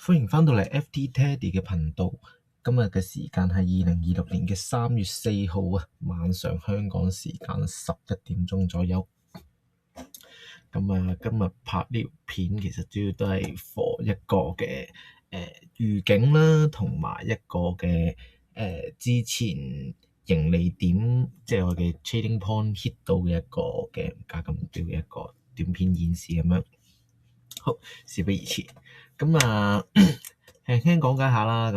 歡迎返到嚟 FT Teddy 嘅頻道。今日嘅時間係2026年嘅3月4號啊，晚上香港時間11點鐘左右。今日拍呢條片其實主要都係 for 一個嘅預警啦，同埋一個嘅之前盈利點，即係我嘅 trading point hit 到嘅一個嘅價格目標嘅一個短片演示咁樣。好，事不宜遲，輕輕講解下啦。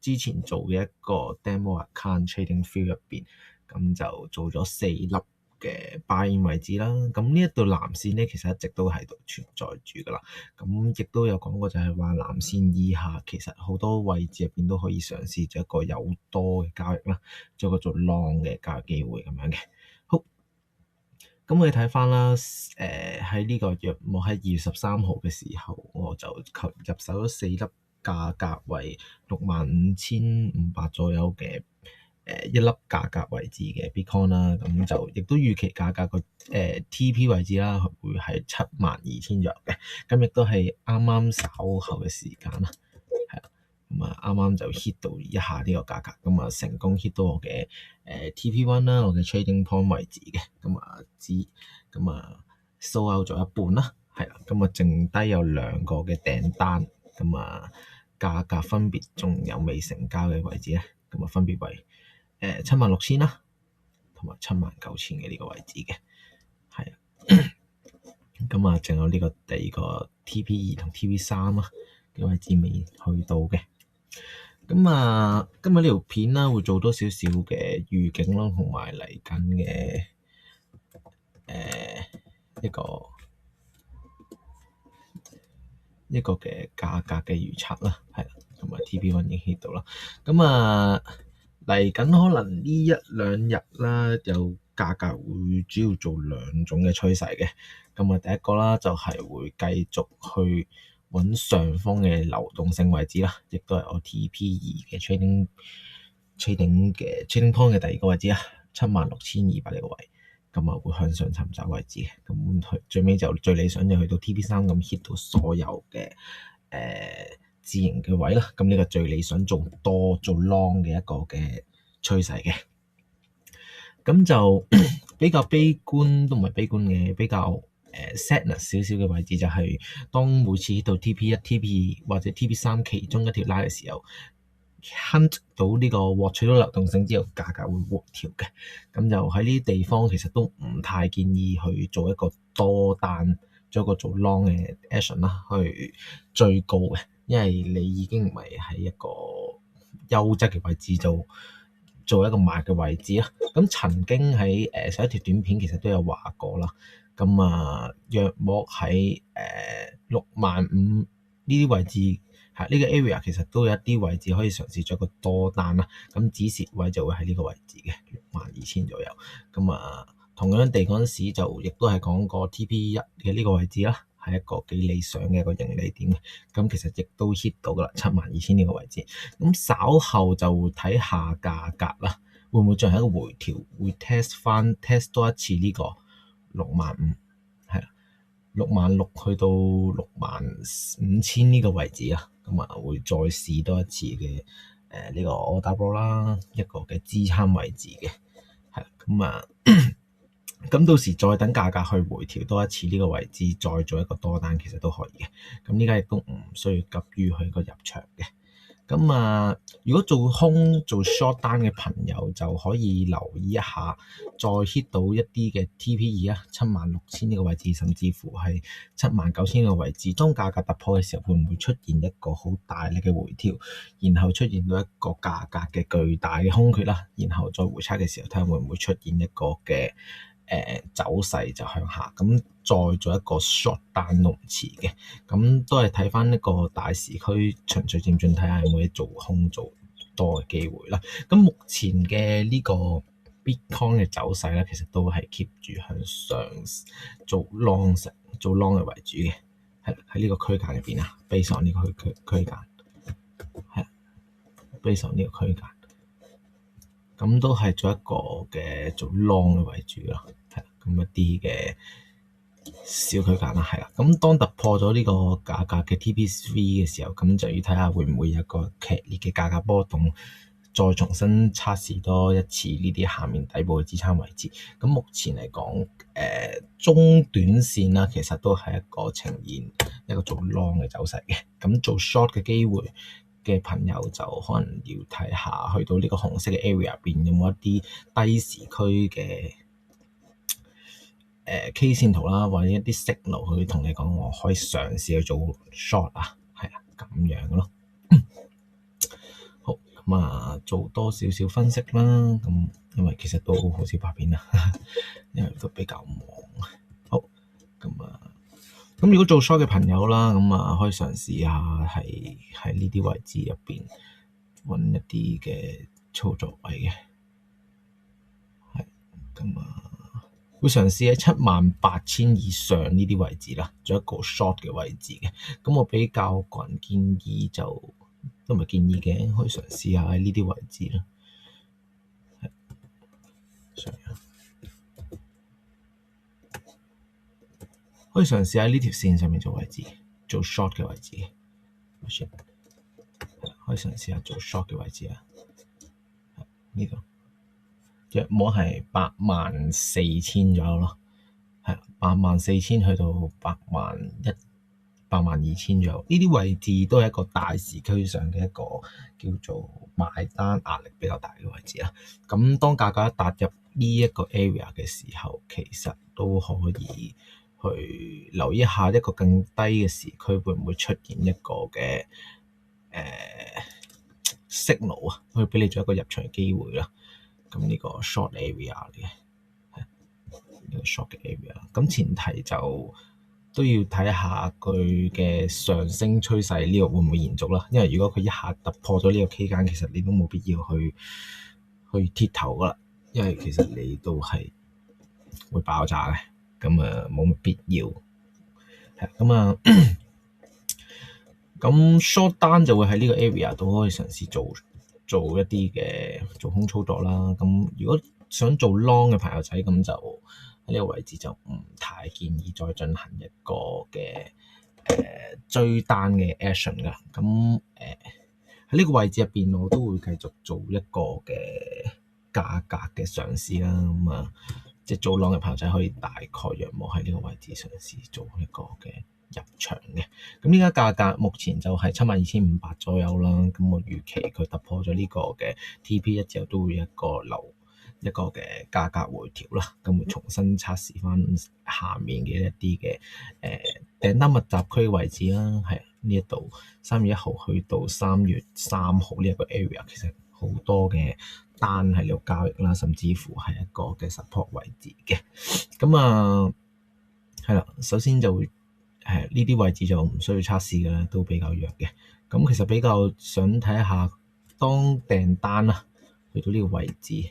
之前做嘅一個 demo account trading field 入邊，咁就做咗4粒嘅 buy in 位置啦。咁呢一道藍線咧，其實一直都喺度存在住噶啦。咁亦都有講過，就係話藍線以下其實好多位置入邊都可以嘗試做一個有多嘅交易啦，做個做 long 嘅交易機會咁樣嘅。好。咁我哋睇翻啦，喺呢個約莫喺2月13號嘅時候，我就入手咗4粒價格為65,500左右嘅一粒價格位置嘅 Bitcoin 啦，咁就亦都預期價格個TP 位置啦，會係72,000左右嘅，咁亦都係啱啱稍後嘅時間啦，係啦。啱啱就 hit 到一下呢個價格，成功 hit 到我嘅TP1 啦，我嘅 trading point 位置嘅，收 out 咗一半啦，係啦，剩低有2個嘅訂單，價格分別仲有未成交嘅位置咧，分別為76,000啦，同埋79,000嘅呢個位置嘅，係啊，仲有呢個第二個 TP2 同 TP3啦嘅位置未去到嘅。今日呢條片啦，會做多少少嘅預警咯，同埋嚟緊嘅一個嘅價格嘅預測啦，係啦，同埋 TP1 已經 hit 到啦。嚟緊可能呢一兩日啦，有價格會主要做2種嘅趨勢嘅。第一個啦，就係會繼續去揾上方嘅流動性位置啦，亦都係我 TP2 嘅 trading point 嘅第二個位置啊，76,200呢個位，會向上尋找位置嘅。最尾就最理想就去到 TP3 咁 hit 到所有嘅自營嘅位啦。呢個最理想做多做 long 嘅一個嘅趨勢嘅。就比較悲觀都唔係悲觀嘅，比較sadness 少少嘅位置就係當每次到 TP1、TP2 或者 TP3 其中一條拉嘅時候 hunt 到呢個獲取到流動性之後，價格會回調嘅。就喺呢啲地方其實都唔太建議去做一個多單，做一個做 long 嘅 action 啦，去追高嘅，因為你已經唔係喺一個優質嘅位置做一個買嘅位置啦。曾經喺上一條短片其實都有話過啦。約莫喺65,000呢啲位置，呢個 area 其實都有一啲位置可以嘗試做一個多單啦。止蝕位就會喺呢個位置嘅62,000左右。同樣地嗰陣時就亦都係講過 TP1 嘅呢個位置啦，係一個幾理想嘅一個盈利點嘅。其實亦都 hit 到噶啦72,000呢個位置。稍後就睇下價格啦，會唔會進行一個回調，會 test 多一次呢個65,000，係啦，66,000去到65,000呢個位置啊。會再試多一次嘅呢個 order block 啦，一個嘅支撐位置嘅，係到時再等價格去回調多一次呢個位置，再做一個多單其實都可以嘅。依家亦都唔需要急於去個入場嘅。如果做空做 short 單嘅朋友就可以留意一下，再 hit 到一啲嘅 TP2 76,000呢個位置，甚至乎係79,000呢個位置，當價格突破嘅時候，會唔會出現一個好大力嘅回調，然後出現到一個價格嘅巨大嘅空缺啦，然後再回測嘅時候，睇下會唔會出現一個嘅走勢就向下，再做一個 short 單都唔遲嘅。都係睇翻一個大時區循序漸進，睇下有冇嘢做空做多嘅機會啦。目前嘅呢個 Bitcoin 嘅走勢咧，其實都係 keep 住向上做 long 嘅為主嘅，係喺呢個區間入邊啊，based on呢個區間，係 based on呢個區間。都係做一個嘅做 long 嘅為主咯，係一啲嘅小區間啦，係啦。咁當突破咗呢個價格嘅 TP3 嘅時候，咁就要睇下會唔會有一個劇烈嘅價格波動，再重新測試多一次呢啲下面底部嘅支撐位置。咁目前嚟講，中短線啦，其實都係一個呈現一個做 long 嘅走勢嘅。咁做 short 嘅機會嘅朋友就可能要睇下去到呢個紅色嘅 area 入邊有冇一啲低時區嘅K 線圖啦，或者一啲 signal 去同你講，我可以嘗試去做 short 啊，係啊，咁樣咯。好，咁啊，做多少少分析啦。咁因為其實都好少拍片啦，因為都比較忙。好，咁啊，咁如果做 short 嘅朋友啦，咁啊可以嘗試下係喺呢啲位置入邊揾一啲嘅操作位嘅，係咁啊。會嘗試喺78,000以上呢啲位置啦，做一個 short 嘅位置嘅。咁我比較個人建議就都唔係建議嘅，可以嘗試下喺呢啲位置啦。可以嘗試喺呢條線上面做位置，做 short 嘅位置。可以嘗試下做 short 嘅位置啊。呢度約摸係84,000左右咯，係84,000去到82,000左右。呢啲位置都係一個大時區上嘅一個叫做買單壓力比較大嘅位置啦。咁當價格踏入呢一個 area 嘅時候，其實都可以去留意一下一個更低嘅時區會唔會出現一個嘅signal 啊，去俾你做一個入場嘅機會啦。咁呢個 short area 嚟嘅，係呢個 short 嘅 area。咁前提就都要睇下佢嘅上升趨勢呢個會唔會延續啦。因為如果佢一下突破咗呢個期間，其實你都冇必要去鐵頭噶啦，因為其實你都係會爆炸嘅，咁啊冇乜必要。係咁啊，咁 short 單就會喺呢個 area 度可以嘗試做一啲嘅做空操作啦。咁如果想做 long 嘅朋友仔，咁就喺呢個位置就唔太建議再進行一個嘅追單嘅 action 噶。咁喺呢個位置入邊，我都會繼續做一個嘅價格嘅嘗試啦。咁啊，即係做 long 嘅朋友仔可以大概約莫喺呢個位置嘗試做一個嘅入場嘅。咁呢家價格目前就係72,500左右啦。咁我預期佢突破咗呢個嘅 TP1 之後，都會一個嘅價格回調啦。咁會重新測試翻下面嘅一啲嘅訂單密集區位置啦。係呢一度3月1號去到3月3號呢一個 area，其實好多嘅單喺度交易啦，甚至乎係一個嘅 support 位置嘅。咁啊係啦，首先就會呢啲位置就唔需要測試嘅啦，都比較弱嘅。咁其實比較想睇一下，當訂單啦去到呢個位置，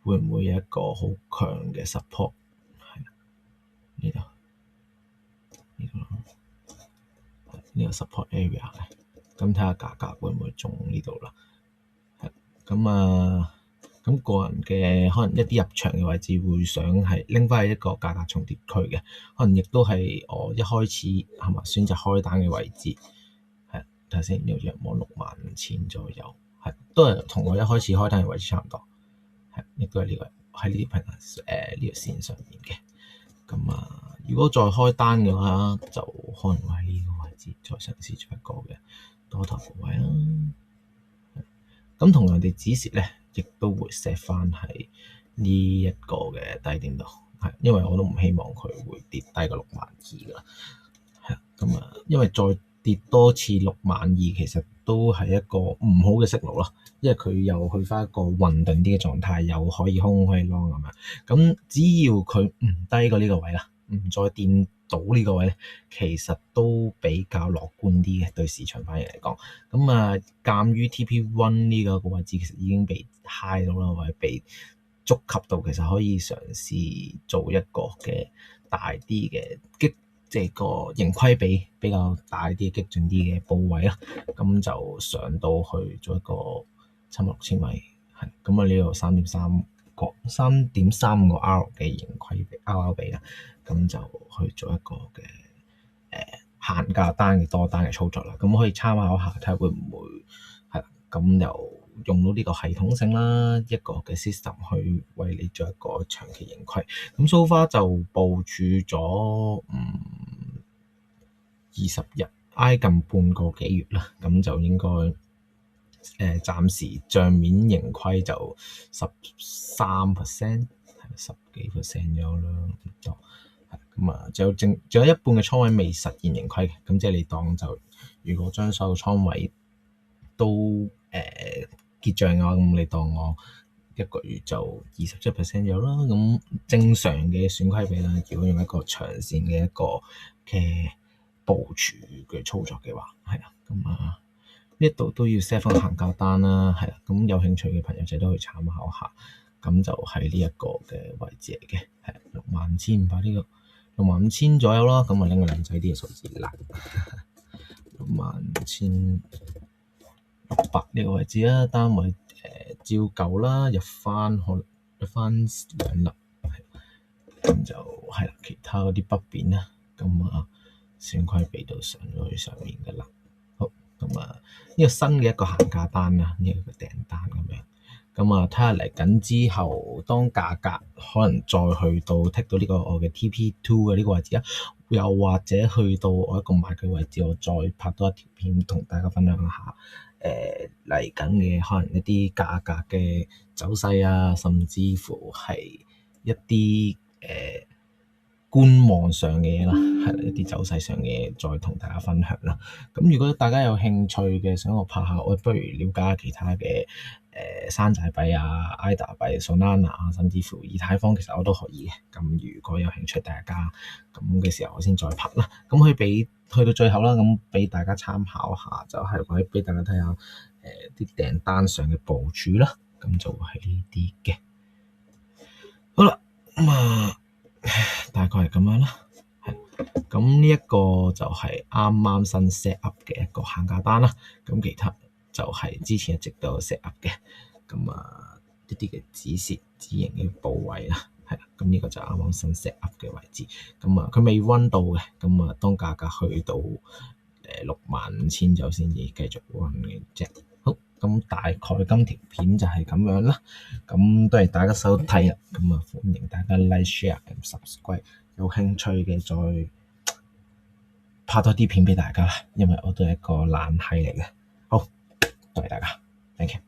會唔會有一個好強嘅 support？ 係呢度呢個 support area 嘅，咁睇下價格會唔會中呢度啦？係咁啊。咁個人嘅可能一啲入場嘅位置會想係拎翻去一個價格重疊區嘅，可能亦都係我一開始係咪選擇開單嘅位置，係睇下先，呢個約摸65,000左右，係都係同我一開始開單嘅位置差唔多，係亦都係呢個喺呢啲平衡呢條線上面嘅。咁啊，如果再開單嘅話，就可能會喺呢個位置再嘗試做一個嘅多頭部位啦。咁同樣地止蝕咧，亦都會 set 翻喺呢一個嘅低點度，係因為我都唔希望佢會跌低個62,000噶，係咁啊，因為再跌多次62,000，其實都係一個唔好嘅息路咯，因為佢又去翻一個混沌啲嘅狀態，又可以空可以 long 咁樣。咁只要佢唔低過呢個位啦，唔再掂到呢個位咧，其實都比較樂觀啲嘅，對市場反應嚟講。咁啊，鑑於 TP1 呢個位置其實已經被 high 到啦，或者被觸及到，其實可以嘗試做一個嘅大啲嘅即係個盈虧比較大啲、激進啲嘅部位啦。咁就上到去做一個76,000位，係咁啊，呢度3.3 3.3個 R 嘅盈虧比 RR 比啦，咁就去做一個嘅限價單嘅多單嘅操作啦。咁可以參考下睇下會唔會係啦，咁又用到呢個系統性啦，一個嘅 system 去為你做一個長期盈虧。咁 so far 就部署咗20日，挨近半個幾月啦，咁就應該暫時帳面盈虧就13%，係10幾%咗啦，唔多。咁啊，仲有一半嘅倉位未實現盈虧嘅，咁即係你當就如果將所有倉位都結帳嘅話，咁你當我一個月就27% 咗啦。咁正常嘅損虧比啦，如果用一個長線嘅一個嘅部署嘅操作嘅話，係啦，咁啊呢度都要 set 翻個限價單啦，係啦，咁有興趣嘅朋友仔都可以參考下。咁就係呢一個嘅位置嚟嘅，係65,500呢個65,000左右啦。咁啊拎個靚仔啲嘅數字啦，65,600呢個位置啦，單位照舊啦，入翻2粒，咁就係啦。其他嗰啲不變啦，咁啊損虧比到上咗去上面嘅啦。好，咁啊呢個新嘅一個限價單啊，呢個訂單咁樣。咁啊，睇下嚟緊之後，當價格可能再去到剔到呢個我嘅 TP2 嘅呢個位置啊，又或者去到我一個買嘅位置，我再拍多一條片同大家分享一下嚟緊嘅可能一啲價格嘅走勢啊，甚至乎係一啲觀望上嘅嘢啦，係啦，一啲走勢上嘅嘢再同大家分享啦。咁如果大家有興趣嘅，想我拍下，我不如了解下其他嘅山寨幣啊、ADA 幣、Solana 啊，甚至乎以太坊，其實我都可以嘅。咁如果有興趣，大家咁嘅時候，我先再拍啦。咁可以去到最後啦，咁俾大家參考下，就係可以俾大家睇下啲訂單上嘅部署啦。咁就係呢啲嘅。好啦，咁啊。大概係咁樣啦，咁呢一個就係啱啱新 set up 嘅一個限價單啦。咁其他就係之前一直都有 set up 嘅，咁啊一啲嘅止蝕止盈嘅部位啦，係啦。咁呢個就啱啱新 set up 嘅位置，咁啊佢未 run 到嘅，咁啊當價格去到65,000就先至繼續 run 嘅啫。好，咁大概今條片就係咁樣啦。咁多謝大家收睇啦，咁啊歡迎大家 like、share 同 subscribe。有興趣嘅再拍多啲片俾大家啦，因為我都係一個懶閪嚟嘅。好，多謝大家，thank you。